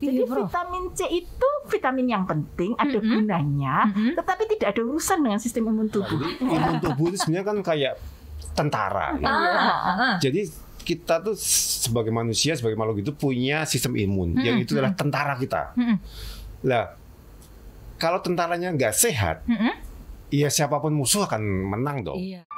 Jadi vitamin C itu vitamin yang penting, ada gunanya, tetapi tidak ada urusan dengan sistem imun tubuh. Jadi imun tubuh itu sebenarnya kan kayak tentara. Gitu. Jadi kita tuh sebagai manusia, sebagai makhluk itu punya sistem imun, yang itu adalah tentara kita. Lah, kalau tentaranya nggak sehat, ya siapapun musuh akan menang dong. Iya.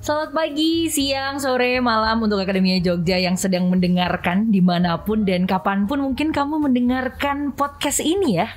Selamat pagi, siang, sore, malam untuk Akademia Jogja yang sedang mendengarkan dimanapun dan kapanpun mungkin kamu mendengarkan podcast ini ya.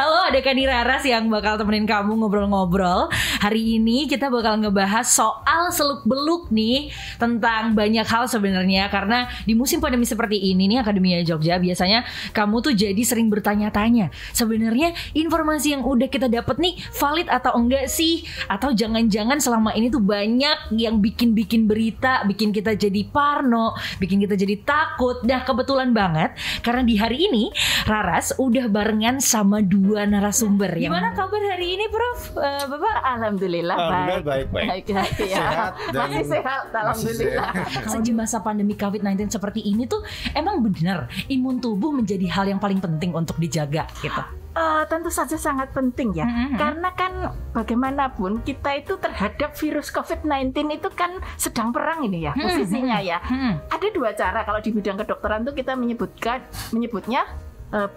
Halo, ada Kani Raras yang bakal temenin kamu ngobrol-ngobrol. Hari ini kita bakal ngebahas soal seluk-beluk nih tentang banyak hal sebenarnya. Karena di musim pandemi seperti ini nih Akademia Jogja biasanya kamu tuh jadi sering bertanya-tanya, sebenarnya informasi yang udah kita dapat nih valid atau enggak sih? Atau jangan-jangan selama ini tuh banyak yang bikin berita, bikin kita jadi parno, bikin kita jadi takut. Dah kebetulan banget karena di hari ini Raras udah barengan sama dua narasumber. Gimana kabar hari ini, Prof? Bapak? Alhamdulillah baik. Sehat dan masih sehat, alhamdulillah. Kalau di masa pandemi COVID-19 seperti ini tuh emang benar imun tubuh menjadi hal yang paling penting untuk dijaga gitu. Tentu saja sangat penting ya, karena kan bagaimanapun kita itu terhadap virus COVID-19 itu kan sedang perang ini ya posisinya ya. Ada dua cara kalau di bidang kedokteran tuh kita menyebutnya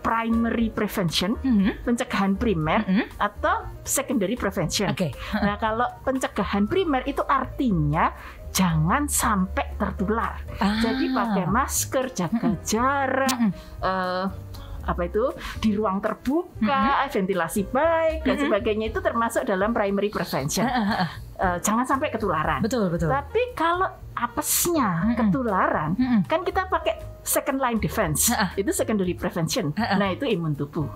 primary prevention, pencegahan primer, atau secondary prevention. Nah kalau pencegahan primer itu artinya jangan sampai tertular. Jadi pakai masker, jaga jarak, di ruang terbuka, ventilasi baik dan sebagainya itu termasuk dalam primary prevention. Jangan sampai ketularan. Betul. Tapi kalau apesnya ketularan, kan kita pakai second line defense. Itu secondary prevention. Nah, itu imun tubuh.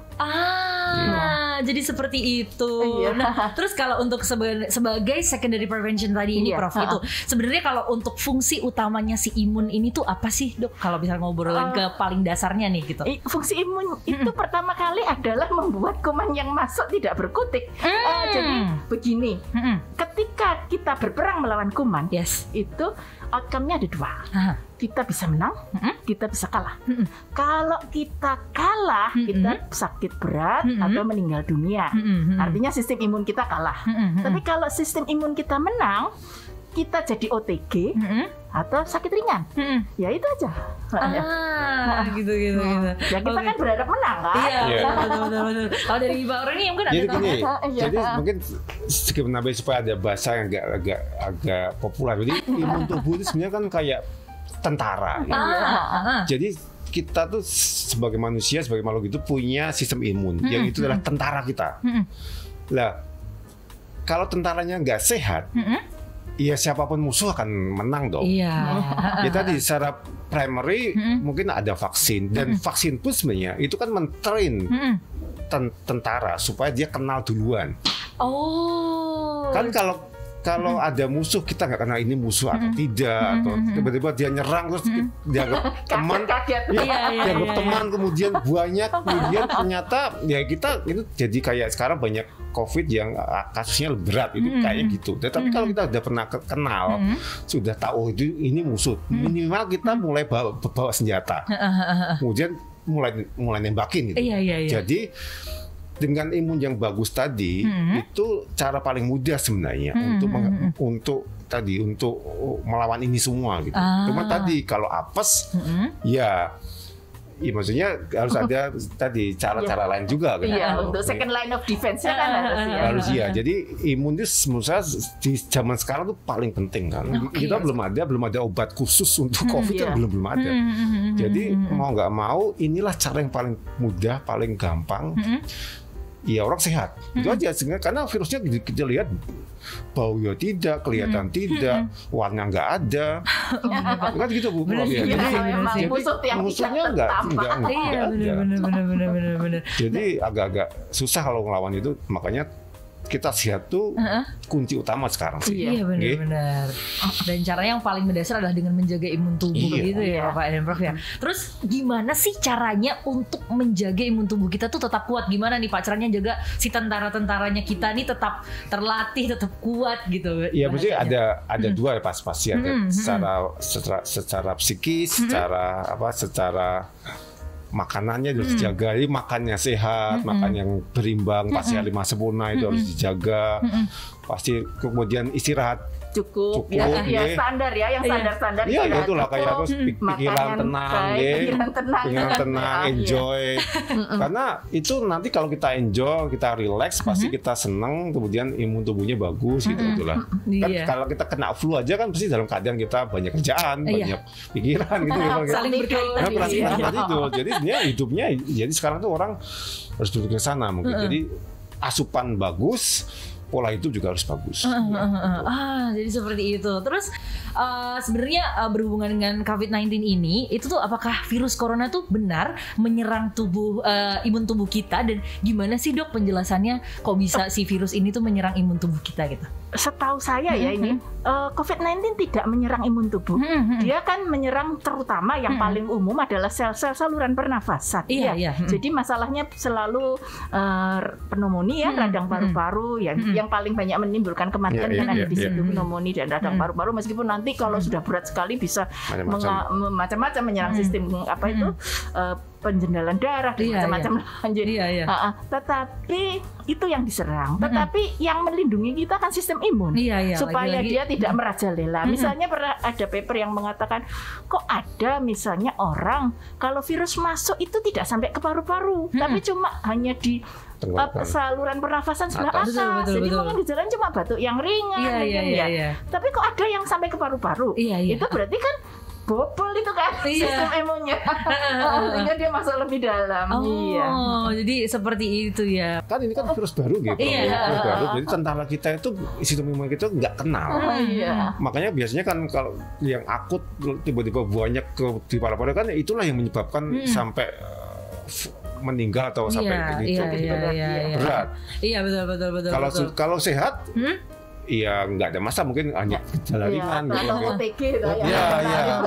Jadi seperti itu. Nah, terus kalau untuk sebagai secondary prevention tadi ini Prof itu sebenarnya kalau untuk fungsi utamanya si imun ini tuh apa sih, Dok? Kalau bisa ngobrolin ke paling dasarnya nih gitu. Fungsi imun itu pertama kali adalah membuat kuman yang masuk tidak berkutik. Jadi begini, ketika kita berperang melawan kuman, itu outcome-nya ada dua. Kita bisa menang, kita bisa kalah. Kalau kita kalah, kita sakit berat atau meninggal dunia. Artinya sistem imun kita kalah. Tapi kalau sistem imun kita menang, kita jadi OTG atau sakit ringan. Ya itu aja. Gitu. Ya kita kan berharap menang kan? Iya. Betul. Kalau dari Mbak Orang ini mungkin ada gini, jadi mungkin sedikit menambah supaya ada bahasa yang agak populer. Jadi imun tubuh itu sebenarnya kan kayak tentara. Jadi kita tuh sebagai manusia, sebagai makhluk itu punya sistem imun, yang itu adalah tentara kita. Lah, kalau tentaranya nggak sehat, ya siapapun musuh akan menang dong. Ya tadi secara primary mungkin ada vaksin, dan vaksin pun sebenarnya itu kan mentrain tentara supaya dia kenal duluan. Kan kalau ada musuh, kita nggak kenal ini musuh atau tidak, atau tiba-tiba dia nyerang terus dianggap teman, dianggap teman, kemudian banyak, kemudian ternyata ya kita itu jadi kayak sekarang banyak COVID yang kasusnya lebih berat itu kayak gitu. Tapi kalau kita udah pernah kenal, sudah tahu itu ini musuh, minimal kita mulai bawa senjata, kemudian mulai nembakin gitu. Jadi dengan imun yang bagus tadi, itu cara paling mudah sebenarnya untuk melawan ini semua gitu. Cuma tadi kalau apes, ya maksudnya harus ada tadi cara-cara lain juga kan. Untuk second line of defense-nya kan harus ya. Jadi imun itu menurut saya di zaman sekarang tuh paling penting kan. Kita belum ada obat khusus untuk COVID kan belum ada. Jadi mau nggak mau inilah cara yang paling mudah, paling gampang. Ya orang sehat, itu aja karena virusnya kita lihat baunya tidak, kelihatan tidak, warna nggak ada, kan gitu Bu. Jadi musuhnya nggak ada. Jadi agak-agak susah kalau ngelawan itu, makanya kita sehat tuh kunci utama sekarang sih. Iya benar-benar. Dan cara yang paling mendasar adalah dengan menjaga imun tubuh gitu ya Pak dan Prof ya. Terus gimana sih caranya untuk menjaga imun tubuh kita tuh tetap kuat? Gimana nih Pak caranya jaga si tentara-tentaranya kita nih tetap terlatih, tetap kuat gitu? Iya, mesti ada dua ya pasti ada secara psikis, secara makanannya harus dijaga. Jadi makannya sehat, makan yang berimbang, pasti lima sempurna itu harus dijaga. Pasti kemudian istirahat cukup ya standar ya, yang standar-standar. Iya, itulah kayak harus pikiran tenang, enjoy. Karena itu nanti kalau kita enjoy, kita relax, pasti kita senang, kemudian imun tubuhnya bagus gitu itulah. Kan kalau kita kena flu aja kan pasti dalam keadaan kita banyak kerjaan, banyak pikiran gitu. Saling berkaitan. Itu. Jadi sebenarnya hidupnya, jadi sekarang tuh orang harus berpikir sana mungkin. Jadi asupan bagus, pola hidup juga harus bagus. Jadi seperti itu. Terus sebenarnya berhubungan dengan COVID-19 ini, itu tuh apakah virus corona tuh benar menyerang imun tubuh kita, dan gimana sih Dok penjelasannya kok bisa si virus ini tuh menyerang imun tubuh kita gitu? Setahu saya ya ini COVID-19 tidak menyerang imun tubuh. Dia kan menyerang terutama yang paling umum adalah sel-sel saluran pernafasan. Iya. Jadi masalahnya selalu pneumonia, radang paru-paru yang paling banyak menimbulkan kematian kan ada di situ, pneumonia dan radang paru-paru. Meskipun nanti kalau sudah berat sekali bisa macam-macam menyerang sistem penjendalan darah dan macam-macam lanjut. Tetapi itu yang diserang. Tetapi yang melindungi kita kan sistem imun, supaya dia tidak merajalela. Misalnya pernah ada paper yang mengatakan kok ada misalnya orang kalau virus masuk itu tidak sampai ke paru-paru, tapi cuma hanya di saluran pernafasan sebelah atas. Jadi mungkin gejalanya cuma batuk yang ringan, tapi kok ada yang sampai ke paru-paru. Itu berarti kan bobol itu kan sistem imunnya, sehingga dia masuk lebih dalam. Jadi seperti itu ya. Kan ini kan virus baru gitu. Virus baru. Jadi tentara kita itu sistem imun kita nggak kenal. Makanya biasanya kan kalau yang akut tiba-tiba banyak di paru-paru kan itulah yang menyebabkan sampai meninggal atau sampai berat. Iya betul. Kalau sehat, iya nggak ada masalah, mungkin hanya gejala ringan atau OTG gitu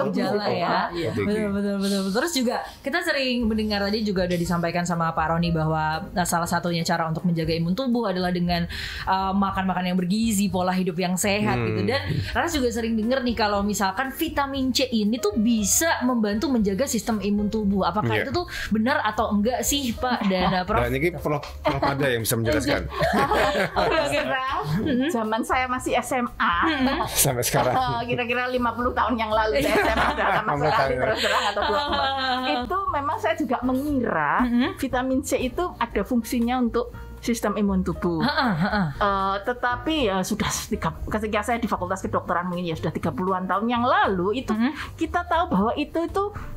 gejala ya. Betul. Terus juga kita sering mendengar tadi juga udah disampaikan sama Pak Roni bahwa salah satunya cara untuk menjaga imun tubuh adalah dengan makan-makan yang bergizi, pola hidup yang sehat gitu. Dan Rara juga sering dengar nih kalau misalkan vitamin C ini tuh bisa membantu menjaga sistem imun tubuh. Apakah itu tuh benar atau enggak sih Pak dan Prof? Dan ini Prof ada yang bisa menjelaskan. Zaman saya masih SMA sampai sekarang kira-kira 50 tahun yang lalu saya SMA dalam masalah terus terang atau 20 itu memang saya juga mengira vitamin C itu ada fungsinya untuk sistem imun tubuh. Tetapi ya sudah ketika saya di Fakultas Kedokteran mungkin ya sudah 30-an tahun yang lalu itu kita tahu bahwa itu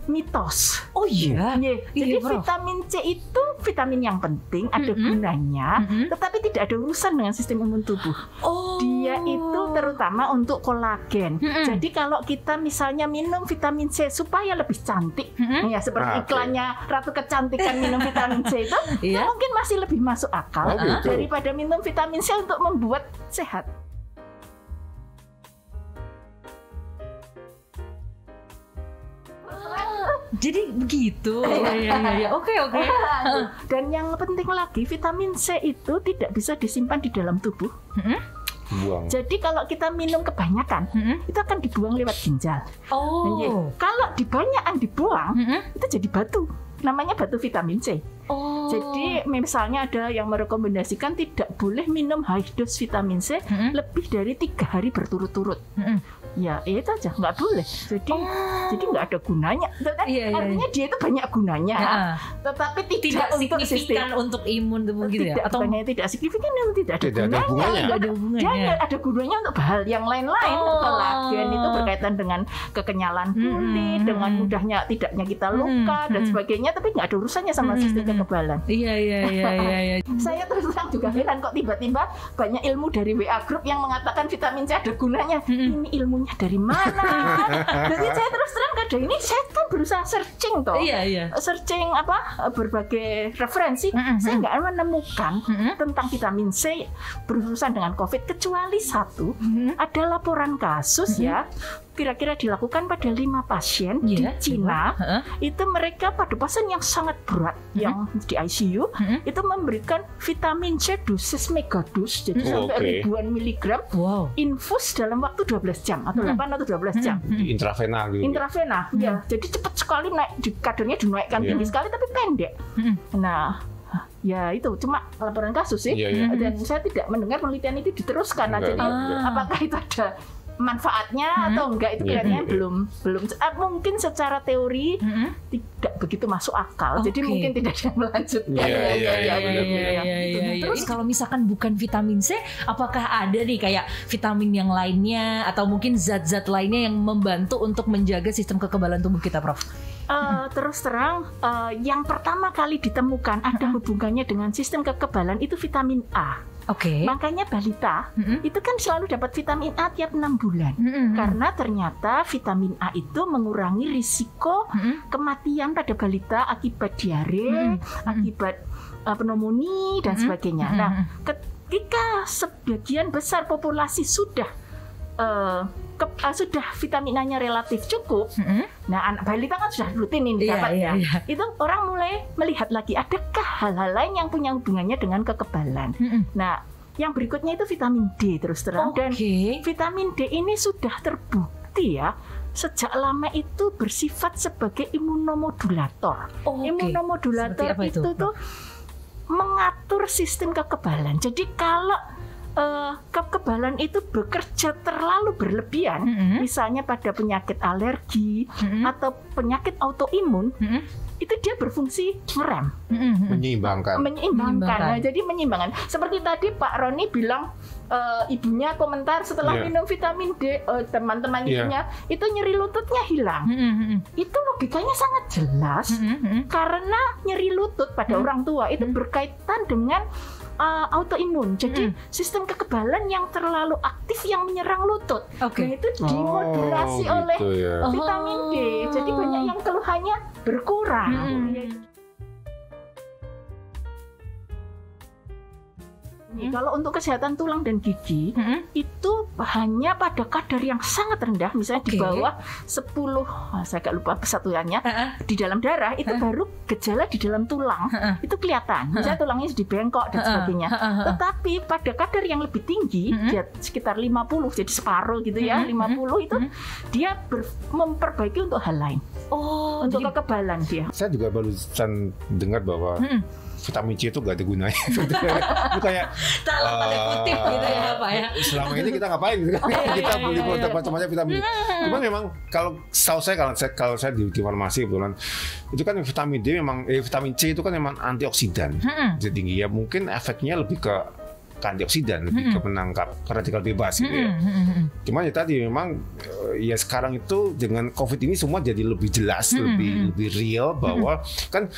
mitos. Oh iya. Jadi vitamin C itu vitamin yang penting, ada gunanya, tetapi tidak ada urusan dengan sistem imun tubuh. Dia itu terutama untuk kolagen. Jadi kalau kita misalnya minum vitamin C supaya lebih cantik, ya seperti iklannya Ratu Kecantikan minum vitamin C itu, mungkin masih lebih masuk akal daripada minum vitamin C untuk membuat sehat. Jadi begitu. Oke. Dan yang penting lagi vitamin C itu tidak bisa disimpan di dalam tubuh. Buang. Jadi kalau kita minum kebanyakan, itu akan dibuang lewat ginjal. Kalau dibanyakan dibuang, itu jadi batu. Namanya batu vitamin C. Jadi misalnya ada yang merekomendasikan tidak boleh minum high dose vitamin C lebih dari 3 hari berturut-turut. Ya itu aja, nggak boleh. Jadi nggak ada gunanya. Artinya dia itu banyak gunanya, tetapi tidak untuk signifikan untuk imun tubuh gitu ya? Atau tidak signifikan, tidak ada gunanya. Dia ada gunanya untuk hal yang lain-lain. Kolagen itu berkaitan dengan kekenyalan kulit, dengan mudahnya tidaknya kita luka dan sebagainya, tapi nggak ada urusannya sama sistem kekebalan. Iya. Saya terus terang juga heran kok tiba-tiba banyak ilmu dari WA Group yang mengatakan vitamin C ada gunanya. Ini ilmunya tahunya dari mana? Jadi saya terus terang kadang ini saya kan berusaha searching toh, searching berbagai referensi, saya nggak menemukan tentang vitamin C berurusan dengan COVID kecuali satu, ada laporan kasus ya. Kira-kira dilakukan pada 5 pasien di Cina. Itu mereka pada pasien yang sangat berat yang di ICU itu memberikan vitamin C dosis megados, jadi sampai ribuan miligram infus dalam waktu 12 jam atau 8 atau 12 jam. Intravena gitu. Intravena ya. Jadi cepat sekali naik, kadernya dinaikkan tinggi sekali tapi pendek. Nah, ya itu cuma laporan kasus sih. Dan saya tidak mendengar penelitian itu diteruskan. Nah, jadi apakah itu ada manfaatnya atau enggak itu kayaknya belum mungkin secara teori tidak begitu masuk akal, jadi mungkin tidak ada yang melanjutkan. Terus kalau misalkan bukan vitamin C, apakah ada nih kayak vitamin yang lainnya atau mungkin zat-zat lainnya yang membantu untuk menjaga sistem kekebalan tubuh kita, Prof? Terus terang, yang pertama kali ditemukan ada hubungannya dengan sistem kekebalan itu vitamin A. Makanya balita itu kan selalu dapat vitamin A tiap 6 bulan karena ternyata vitamin A itu mengurangi risiko kematian pada balita akibat diare, akibat pneumonia dan sebagainya. Nah, ketika sebagian besar populasi sudah vitamin A-nya relatif cukup, nah anak balita kan sudah rutin ini dapatnya. Itu orang mulai melihat lagi adakah hal-hal lain yang punya hubungannya dengan kekebalan. Nah, yang berikutnya itu vitamin D terus terang, dan vitamin D ini sudah terbukti ya sejak lama itu bersifat sebagai imunomodulator. Imunomodulator itu tuh mengatur sistem kekebalan. Jadi kalau kekebalan itu bekerja terlalu berlebihan, misalnya pada penyakit alergi atau penyakit autoimun, itu dia berfungsi ngerem, menyeimbangkan. Nah, jadi menyeimbangkan. Seperti tadi Pak Roni bilang, ibunya komentar setelah minum vitamin D, teman-teman ibunya itu nyeri lututnya hilang. Itu logikanya sangat jelas, karena nyeri lutut pada orang tua itu berkaitan dengan autoimun. Jadi sistem kekebalan yang terlalu aktif yang menyerang lutut. Nah, itu dimodulasi oleh vitamin D. Jadi banyak yang keluhannya berkurang. Kalau untuk kesehatan tulang dan gigi itu hanya pada kadar yang sangat rendah, misalnya di bawah 10, saya agak lupa persatuannya, di dalam darah itu baru gejala di dalam tulang itu kelihatan, misalnya tulangnya jadi bengkok dan sebagainya. Tetapi pada kadar yang lebih tinggi, dia sekitar 50, jadi separuh gitu ya, 50 itu dia memperbaiki untuk hal lain. Untuk kekebalan dia. Saya juga barusan dengar bahwa vitamin C itu gak ada gunanya. Itu kayak kutip gitu ya Pak ya. Selama ini kita ngapain gitu kan? Kita beli produk macam-macam vitamin. Cuman memang kalau saya di farmasi kebetulan itu kan vitamin D memang vitamin C itu kan memang antioksidan tinggi ya, mungkin efeknya lebih ke antioksidan, lebih ke menangkap radikal bebas gitu ya. Cuman ya tadi memang ya sekarang itu dengan COVID ini semua jadi lebih jelas, lebih real bahwa kan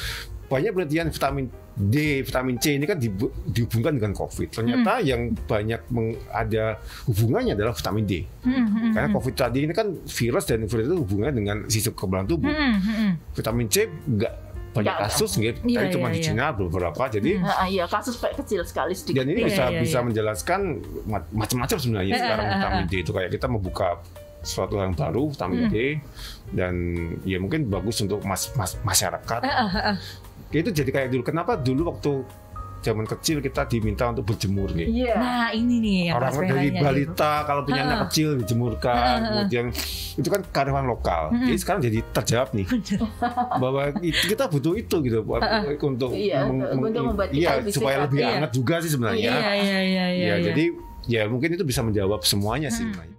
banyak penelitian vitamin D, vitamin C ini kan dihubungkan dengan COVID. Ternyata yang banyak ada hubungannya adalah vitamin D. Karena COVID tadi ini kan virus, dan virus itu hubungannya dengan sistem kekebalan tubuh. Vitamin C enggak banyak kasus gitu. Tadi cuma di Cina beberapa. Jadi kasus kecil sekali sedikit. Dan ini bisa menjelaskan macam-macam sebenarnya sekarang vitamin D itu, kayak kita membuka suatu yang baru vitamin D, dan ya mungkin bagus untuk masyarakat. Itu jadi kayak dulu. Kenapa dulu waktu zaman kecil kita diminta untuk berjemur nih? Nah ini nih yang orang dari balita gitu. Kalau punya anak kecil dijemurkan, kemudian itu kan kearifan lokal. Jadi sekarang jadi terjawab nih bahwa kita butuh itu gitu untuk membuat supaya lebih hangat juga sih sebenarnya. Jadi ya mungkin itu bisa menjawab semuanya sih sebenarnya.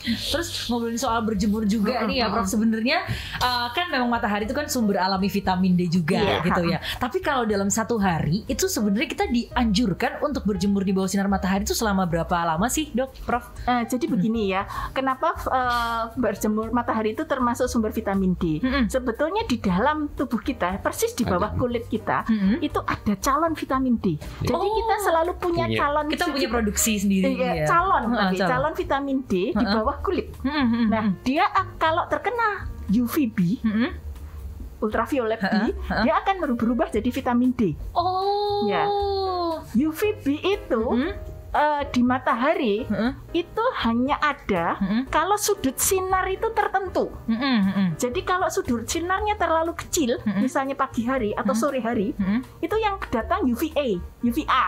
Terus ngobrolin soal berjemur juga nih ya Prof, sebenarnya kan memang matahari itu kan sumber alami vitamin D juga gitu ya. Tapi kalau dalam satu hari itu sebenarnya kita dianjurkan untuk berjemur di bawah sinar matahari itu selama berapa lama sih Dok, Prof? Jadi begini ya, kenapa berjemur matahari itu termasuk sumber vitamin D? Sebetulnya di dalam tubuh kita, persis di bawah kulit kita, itu ada calon vitamin D. Jadi kita selalu punya calon. Kita punya produksi sendiri. Calon vitamin D di bawah kulit. Nah, dia kalau terkena UVB, ultraviolet B, dia akan berubah jadi vitamin D. Ya. UVB itu di matahari itu hanya ada kalau sudut sinar itu tertentu. Jadi kalau sudut sinarnya terlalu kecil, misalnya pagi hari atau sore hari, itu yang datang UVA, UVA.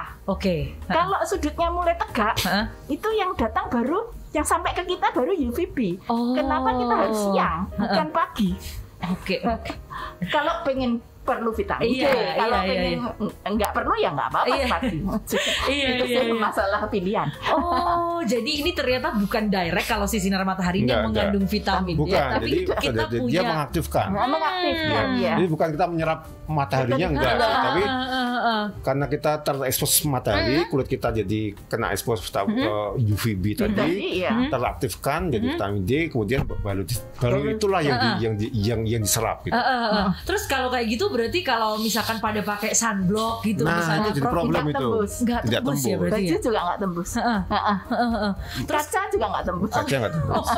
Kalau sudutnya mulai tegak, itu yang datang baru, yang sampai ke kita baru UVB. Kenapa kita harus siang, bukan pagi? Kalau pengen perlu vitamin D, kalau pengen nggak perlu ya nggak apa-apa pagi. Itu sih masalah pilihan. Jadi ini ternyata bukan direct kalau si sinar matahari ini mengandung vitamin. Bukan, tapi jadi kita punya dia mengaktifkan. Ya. Jadi bukan kita menyerap mataharinya enggak, tapi karena kita terekspos matahari, kulit kita jadi kena ekspos UVB tadi, teraktifkan jadi vitamin D, kemudian baru itulah yang diserap gitu. Terus kalau kayak gitu berarti kalau misalkan pada pakai sunblock gitu, misalnya itu jadi problem itu. Nggak tembus ya berarti. Baju juga nggak tembus. Kaca juga nggak tembus. Kaca nggak tembus.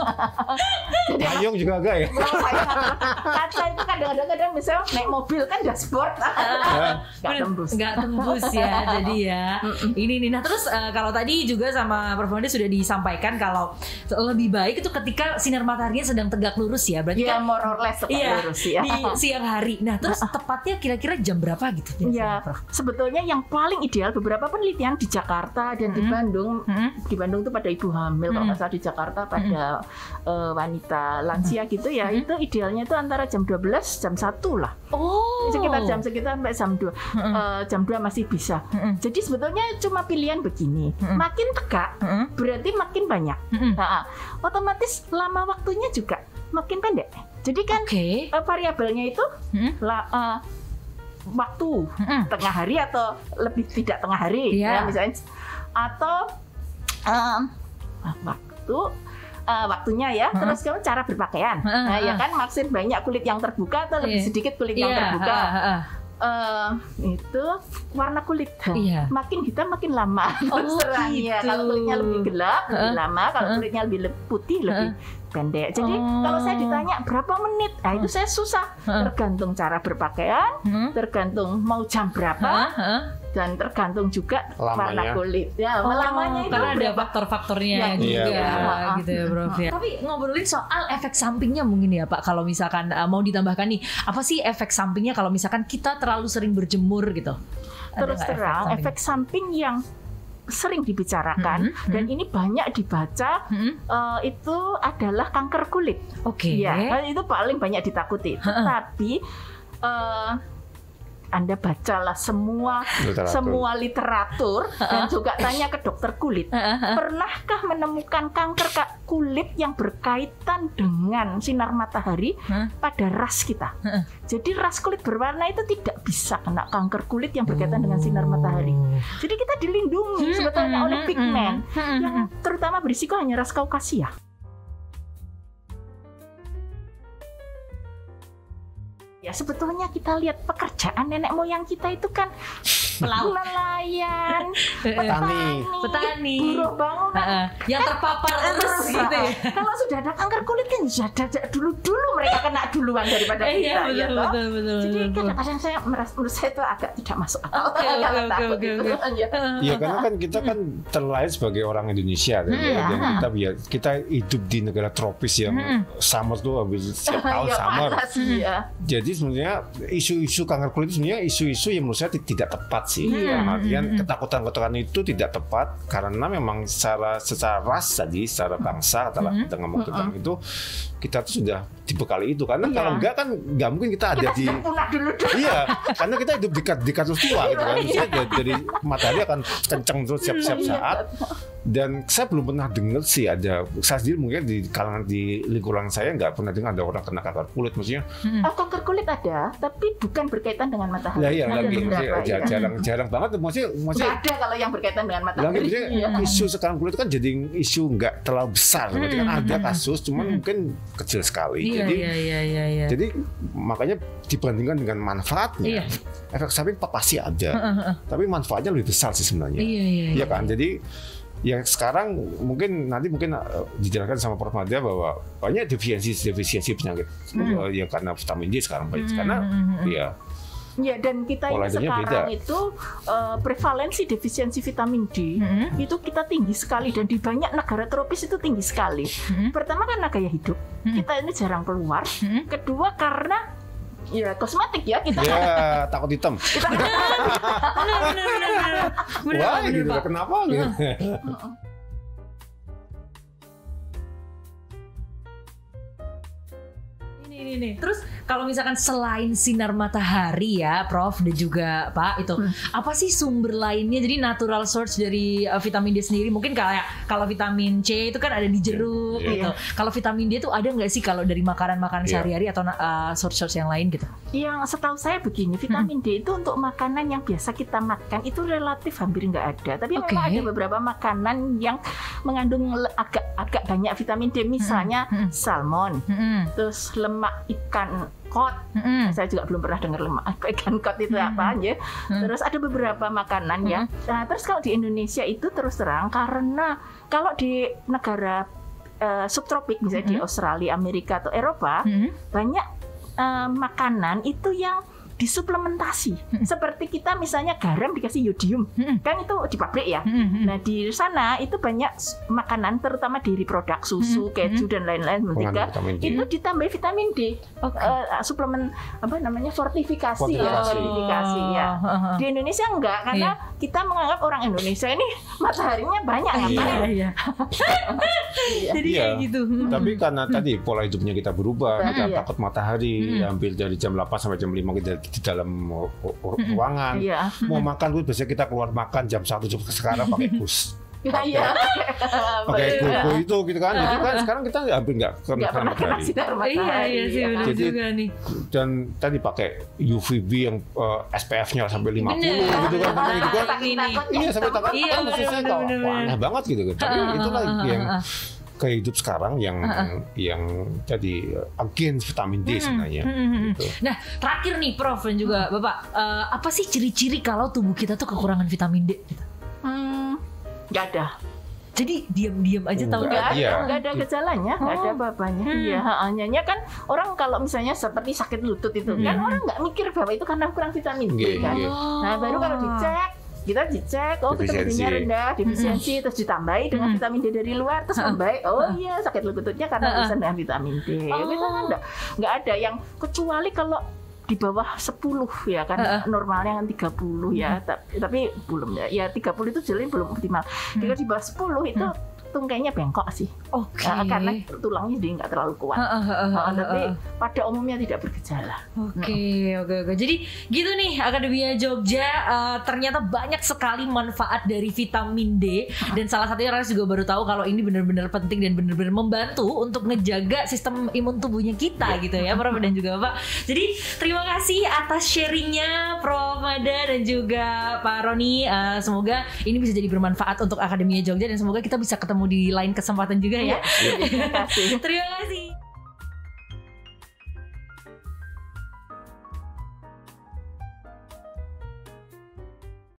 Payung juga enggak ya? Kaca itu kadang-kadang misalnya naik mobil kan dashboard, nggak tembus. Nggak tembus ya. Jadi ya. Ini nih. Nah terus kalau tadi juga sama Prof Made sudah disampaikan kalau lebih baik itu ketika sinar mataharinya sedang tegak lurus ya. Berarti kan more or less tegak lurus ya. Di siang hari. Nah terus tepatnya kira-kira jam berapa gitu? Ya, sebetulnya yang paling ideal, beberapa penelitian di Jakarta dan di Bandung, di Bandung itu pada ibu hamil, kalau nggak salah di Jakarta pada wanita lansia gitu ya, itu idealnya itu antara jam 12, jam 1 lah. Sekitar sampai jam 2. Jam 2 masih bisa. Jadi sebetulnya cuma pilihan begini. Makin tegak, berarti makin banyak. Otomatis lama waktunya juga makin pendek. Jadi kan variabelnya itu waktu tengah hari atau lebih tidak tengah hari ya misalnya, atau waktunya ya. Terus kamu cara berpakaian, ya kan maksud banyak kulit yang terbuka atau lebih sedikit kulit yang terbuka. Itu warna kulit makin hitam makin lama. Gitu. Kalau kulitnya lebih gelap lebih lama, kalau kulitnya lebih putih lebih pendek. Jadi kalau saya ditanya berapa menit, itu saya susah. Tergantung cara berpakaian, tergantung mau jam berapa, dan tergantung juga warna kulit. Ya, lamanya itu karena ada faktor-faktornya juga, gitu ya, Prof. Ya. Tapi ngobrolin soal efek sampingnya mungkin ya, Pak. Kalau misalkan mau ditambahkan nih, apa sih efek sampingnya kalau misalkan kita terlalu sering berjemur gitu? Terus terang, efek samping yang sering dibicarakan dan ini banyak dibaca itu adalah kanker kulit. Ya, itu paling banyak ditakuti. Tetapi Anda bacalah semua literatur dan juga tanya ke dokter kulit. Pernahkah menemukan kanker kulit yang berkaitan dengan sinar matahari pada ras kita? Jadi ras kulit berwarna itu tidak bisa kena kanker kulit yang berkaitan dengan sinar matahari. Jadi kita dilindungi sebetulnya oleh pigmen yang terutama berisiko hanya ras Kaukasia. Ya sebetulnya kita lihat pekerjaan nenek moyang kita itu kan nelayan, petani, buruh bangunan, yang terpapar terus gitu ya. Kalau sudah ada kanker kulit kan sudah dulu mereka kena duluan daripada kita. Betul. Jadi kadang-kadang saya merasa menurut saya itu agak tidak masuk akal. Iya, karena kan kita kan terlahir sebagai orang Indonesia dan kita hidup di negara tropis yang summer tuh habis setiap tahun summer. Jadi sebenarnya isu-isu kanker kulit sebenarnya isu-isu yang menurut saya tidak tepat sih. Kemudian ketakutan itu tidak tepat karena memang secara ras tadi, secara bangsa kita ngomong tentang itu, kita tuh sudah dibekali itu. Karena kalau enggak kan nggak mungkin kita ada di karena kita hidup di katulistiwa gitu kan. Misalnya dari matahari akan kenceng terus setiap saat. Dan saya belum pernah dengar sih ada, saya sendiri mungkin di kalangan di lingkungan saya nggak pernah dengar ada orang kena kanker kulit, maksudnya. Kanker kulit ada, tapi bukan berkaitan dengan matahari. Iya, lagi jarang banget, maksudnya. Nggak ada kalau yang berkaitan dengan matahari. Isu sekarang kulit kan jadi isu nggak terlalu besar, berarti kan ada kasus, cuman mungkin kecil sekali. Jadi makanya dibandingkan dengan manfaatnya, efek samping pasti ada, tapi manfaatnya lebih besar sih sebenarnya. Iya kan, jadi yang sekarang mungkin dijelaskan sama Prof. Mada bahwa banyak defisiensi penyakit yang karena vitamin D sekarang banyak karena ya, dan kita ini sekarang itu prevalensi defisiensi vitamin D itu kita tinggi sekali, dan di banyak negara tropis itu tinggi sekali. Pertama karena gaya hidup, kita ini jarang keluar. Kedua karena ya kosmetik ya, kita takut hitam. Bener, wah gitu, kenapa gitu. Ini. Terus kalau misalkan selain sinar matahari ya Prof dan juga Pak itu apa sih sumber lainnya? Jadi natural source dari vitamin D sendiri mungkin kayak kalau vitamin C itu kan ada di jeruk gitu. Kalau vitamin D itu ada nggak sih kalau dari makanan-makanan sehari-hari atau source-source yang lain gitu? Yang setahu saya begini, vitamin D itu untuk makanan yang biasa kita makan itu relatif hampir nggak ada. Tapi memang ada beberapa makanan yang mengandung agak banyak vitamin D, misalnya salmon, terus lemak ikan kod. Saya juga belum pernah dengar lemak ikan kod itu apa aja. Terus ada beberapa makanan ya. Nah, terus kalau di Indonesia itu terus terang karena kalau di negara subtropik misalnya di Australia, Amerika atau Eropa banyak makanan itu yang disuplementasi. Seperti kita misalnya garam dikasih yodium, kan itu di pabrik ya. Nah di sana itu banyak makanan terutama dairy produk, susu, keju dan lain-lain, mentega itu ditambah vitamin D. Suplemen apa namanya fortifikasi ya. Di Indonesia enggak, karena kita menganggap orang Indonesia ini mataharinya banyak Jadi kayak gitu. Tapi karena tadi pola hidupnya kita berubah, kita takut matahari, hampir dari jam 8 sampai jam 5 kita di dalam ruangan. Mau makan tuh biasanya kita keluar makan jam 1 sekarang pakai bus. Pakai GoGo itu gitu kan. Jadi kan sekarang kita hampir nggak kena matahari. Iya sih benar juga nih. Dan tadi pakai UVB yang SPF-nya sampai 50 gitu kan. Iya sampai takut kan khususnya kok aneh banget gitu kan. Tapi itulah yang gaya hidup sekarang yang jadi against vitamin D sebenarnya. Gitu. Nah terakhir nih Prof dan juga Bapak, apa sih ciri-ciri kalau tubuh kita tuh kekurangan vitamin D? Nggak ada. Jadi diam-diam aja tahu nggak ada gejalanya, nggak ada apa-apanya. Iya, hanya kan orang kalau misalnya seperti sakit lutut itu kan orang nggak mikir bahwa itu karena kurang vitamin D kan. Nah baru kalau kita dicek, vitamin D-nya rendah, defisiensi, terus ditambahi dengan vitamin D dari luar, terus membaik. Oh iya, sakit lututnya karena urusan dengan vitamin D. Itu kan nggak ada yang kecuali kalau di bawah 10 ya kan, normalnya kan 30 ya, tapi belum ya 30 itu jalan belum optimal. Jika di bawah 10 itu tungkainya bengkok sih. Karena tulangnya jadi nggak terlalu kuat. Tapi pada umumnya tidak bergejala. Oke. Jadi gitu nih Akademia Jogja, ternyata banyak sekali manfaat dari vitamin D, dan salah satunya Ras juga baru tahu kalau ini benar-benar penting dan benar-benar membantu untuk ngejaga sistem imun tubuhnya kita gitu ya Prof dan juga Bapak. Jadi terima kasih atas sharingnya Prof Mada dan juga Pak Roni. Semoga ini bisa jadi bermanfaat untuk Akademia Jogja dan semoga kita bisa ketemu di lain kesempatan juga ya. Terima kasih. Terima kasih.